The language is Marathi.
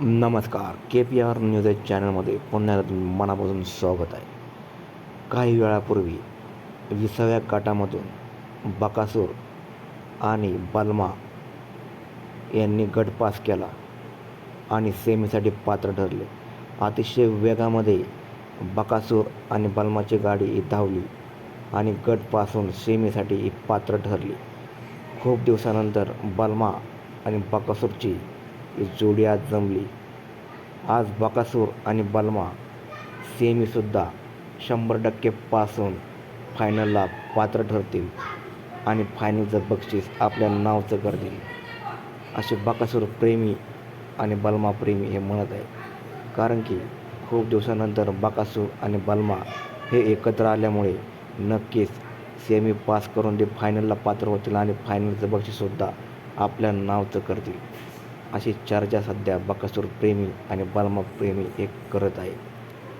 नमस्कार, KPR न्यूज चॅनलमध्ये पुन्हा एकदा मनापासून स्वागत आहे. काही वेळापूर्वी 20व्या गटामधून बकासूर आणि बलमा यांनी गट पास केला आणि सेमीसाठी पात्र ठरले. अतिशय वेगामध्ये बकासूर आणि बलमाची गाडी धावली आणि गट पास होऊन सेमीसाठी पात्र ठरली. खूप दिवसानंतर बलमा आणि बकासूरची ही जोडी आज जमली. आज बकासूर आणि बलमा सेमीसुद्धा 100% पास होऊन फायनलला पात्र ठरतील आणि फायनलचं बक्षीस आपल्या नावचं करतील, असे बकासूर प्रेमी आणि बलमा प्रेमी हे म्हणत आहे. कारण की खूप दिवसानंतर बकासूर आणि बलमा हे एकत्र आल्यामुळे नक्कीच सेमी पास करून ते फायनलला पात्र होतील आणि फायनलचं बक्षीससुद्धा आपल्या नावचं करतील, अशी चर्चा सध्या बकासूर प्रेमी आणि बलमा प्रेमी एक करत आहे.